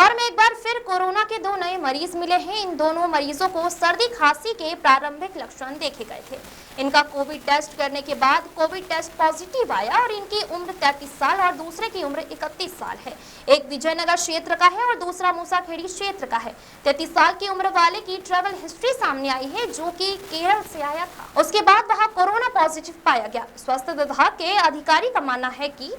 इंदौर में एक बार फिर कोरोना के दो नए मरीज मिले हैं। इन दोनों मरीजों को सर्दी खांसी के प्रारंभिक लक्षण देखे गए थे। इनका कोविड टेस्ट करने के बाद कोविड टेस्ट पॉजिटिव आया और इनकी उम्र 33 साल और दूसरे की उम्र 31 साल है। एक विजयनगर क्षेत्र का है और दूसरा मूसाखेड़ी क्षेत्र का है। 33 साल की उम्र वाले की ट्रैवल हिस्ट्री सामने आई है, जो कि केरल से आया था। उसके बाद वहां कोरोना पॉजिटिव पाया गया। स्वास्थ्य विभाग के अधिकारी का मानना है कि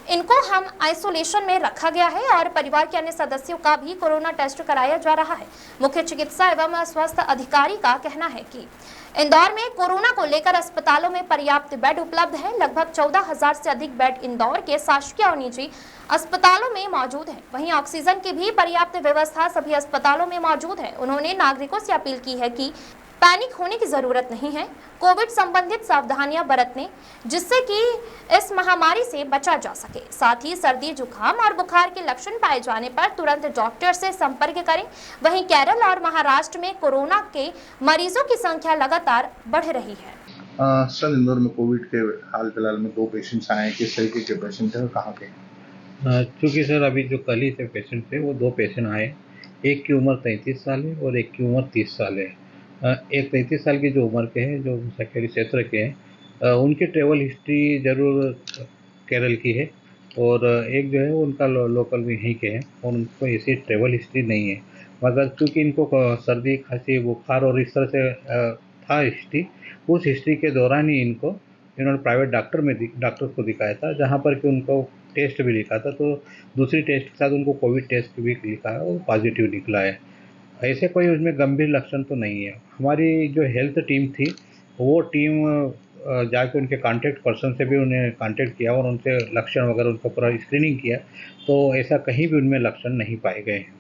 इनको हम आइसोलेशन में रखा गया है और परिवार के अन्य सदस्यों का भी कोरोना टेस्ट कराया जा रहा है। मुख्य चिकित्सा एवं स्वास्थ्य अधिकारी का कहना है कि इंदौर में कोरोना को लेकर अस्पतालों में पर्याप्त बेड उपलब्ध है। लगभग 14,000 से अधिक बेड इंदौर के शासकीय और निजी अस्पतालों में मौजूद है। वहीं ऑक्सीजन की भी पर्याप्त व्यवस्था सभी अस्पतालों में मौजूद है। उन्होंने नागरिकों से अपील की है कि पैनिक होने की जरूरत नहीं है, कोविड संबंधित सावधानियां बरतने, जिससे कि इस महामारी से बचा जा सके। साथ ही सर्दी, जुकाम और बुखार के लक्षण पाए जाने पर तुरंत डॉक्टर से संपर्क करें। वहीं केरल और महाराष्ट्र में कोरोना के मरीजों की संख्या लगातार बढ़ रही है। सर, इंदौर में कोविड के हाल फिलहाल में 2 पेशेंट्स आए हैं। किस तरीके के पेशेंट हैं और कहाँ के? चूँकि सर अभी जो कल ही से पेशेंट थे वो 2 पेशेंट आए। एक की उम्र 33 साल है और एक की उम्र 30 साल है। एक 33 साल की जो उम्र के हैं, जो मूसाखेड़ी क्षेत्र के हैं, उनकी ट्रैवल हिस्ट्री ज़रूर केरल की है और एक जो है वो उनका लोकल भी यहीं के हैं और उनको ऐसी ट्रैवल हिस्ट्री नहीं है। मगर चूँकि इनको सर्दी, खांसी, बुखार और इस तरह से था हिस्ट्री, उस हिस्ट्री के दौरान ही इन्होंने प्राइवेट डॉक्टर को दिखाया था, जहाँ पर कि उनको टेस्ट भी लिखा था। तो दूसरी टेस्ट के साथ उनको कोविड टेस्ट भी लिखा है और पॉजिटिव निकला है। ऐसे कोई उसमें गंभीर लक्षण तो नहीं है। हमारी जो हेल्थ टीम थी, वो टीम जाके उनके कॉन्टैक्ट पर्सन से भी उन्हें कॉन्टैक्ट किया और उनसे लक्षण वगैरह उनका पूरा स्क्रीनिंग किया, तो ऐसा कहीं भी उनमें लक्षण नहीं पाए गए हैं।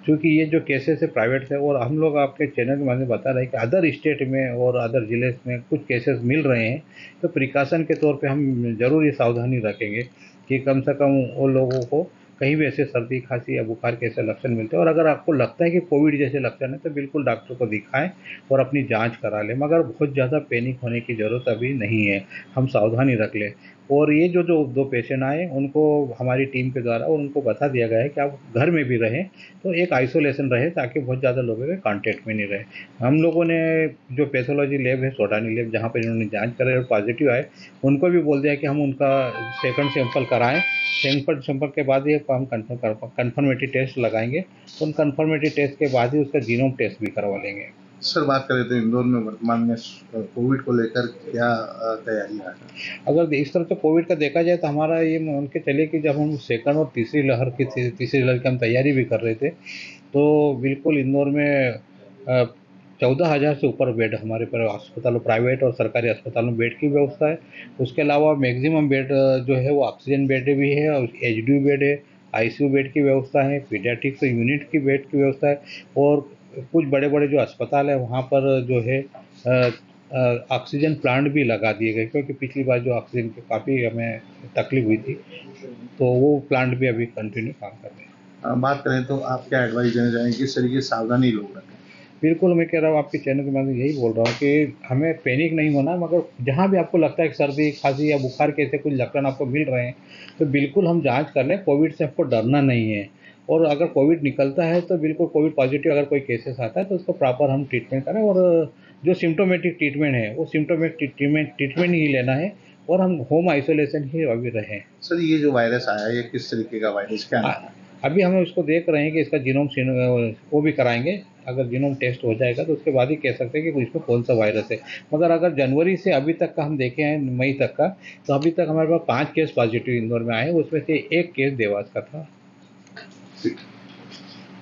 क्योंकि ये जो केसेस है प्राइवेट है और हम लोग आपके चैनल के माध्यम से बता रहे हैं कि अदर स्टेट में और अदर ज़िले में कुछ केसेस मिल रहे हैं, तो प्रिकॉशन के तौर पे हम ज़रूर ये सावधानी रखेंगे कि कम से कम वो लोगों को कहीं भी ऐसे सर्दी, खांसी या बुखार के ऐसे लक्षण मिलते हैं और अगर आपको लगता है कि कोविड जैसे लक्षण है तो बिल्कुल डॉक्टर को दिखाएं और अपनी जांच करा लें। मगर बहुत ज़्यादा पैनिक होने की ज़रूरत अभी नहीं है, हम सावधानी रख लें। और ये जो 2 पेशेंट आए, उनको हमारी टीम के द्वारा और उनको बता दिया गया है कि आप घर में भी रहें, तो एक आइसोलेशन रहे ताकि बहुत ज़्यादा लोगों के कांटेक्ट में नहीं रहे। हम लोगों ने जो पैथोलॉजी लैब है, सोडानी लैब, जहाँ पर इन्होंने जांच कराई और पॉजिटिव आए, उनको भी बोल दिया कि हम उनका सेकंड सैंपल कराएं। सेकंड सैंपल के बाद ही हम कन्फर्मेटरी टेस्ट लगाएंगे। उन कन्फर्मेटरी टेस्ट के बाद ही उसका जीनोम टेस्ट भी करवा लेंगे। सर, बात करें तो इंदौर में वर्तमान में कोविड को लेकर क्या तैयारियां हैं? अगर इस तरह से कोविड का देखा जाए तो हमारा ये मान के चलिए कि जब हम सेकंड और तीसरी लहर की हम तैयारी भी कर रहे थे, तो बिल्कुल इंदौर में 14,000 से ऊपर बेड हमारे पर अस्पतालों, प्राइवेट और सरकारी अस्पतालों में बेड की व्यवस्था है। उसके अलावा मैक्सिमम बेड जो है वो ऑक्सीजन बेड भी है और एचडीयू बेड है, आईसीयू बेड की व्यवस्था है, पीडियाट्रिक्स यूनिट की बेड की व्यवस्था है और कुछ बड़े-बड़े जो अस्पताल है वहाँ पर जो है ऑक्सीजन प्लांट भी लगा दिए गए, क्योंकि पिछली बार जो ऑक्सीजन की काफ़ी हमें तकलीफ हुई थी, तो वो प्लांट भी अभी कंटिन्यू काम कर रहे हैं। बात करें तो आप क्या एडवाइस देना चाहेंगे, किस तरीके से सावधानी लोग रखें? बिल्कुल, मैं कह रहा हूँ आपके चैनल के माध्यम से यही बोल रहा हूँ कि हमें पैनिक नहीं होना, मगर जहाँ भी आपको लगता है कि सर्दी, खांसी या बुखार के ऐसे कुछ लक्षण आपको मिल रहे हैं, तो बिल्कुल हम जांच कर लें। कोविड से आपको डरना नहीं है और अगर कोविड निकलता है तो बिल्कुल कोविड पॉजिटिव अगर कोई केसेस आता है तो उसको प्रॉपर हम ट्रीटमेंट करें और जो सिम्प्टोमेटिक ट्रीटमेंट है वो सिम्प्टोमेटिक ट्रीटमेंट ही लेना है और हम होम आइसोलेशन ही अभी रहें। सर, ये जो वायरस आया है, ये किस तरीके का वायरस, क्या नाम है? अभी हम उसको देख रहे हैं कि इसका जीनोम वो भी कराएंगे। अगर जीनोम टेस्ट हो जाएगा तो उसके बाद ही कह सकते हैं कि इसमें कौन सा वायरस है। मगर अगर जनवरी से अभी तक का हम देखें हैं, मई तक का, तो अभी तक हमारे पास 5 केस पॉजिटिव इंदौर में आए, उसमें से 1 केस देवास का था।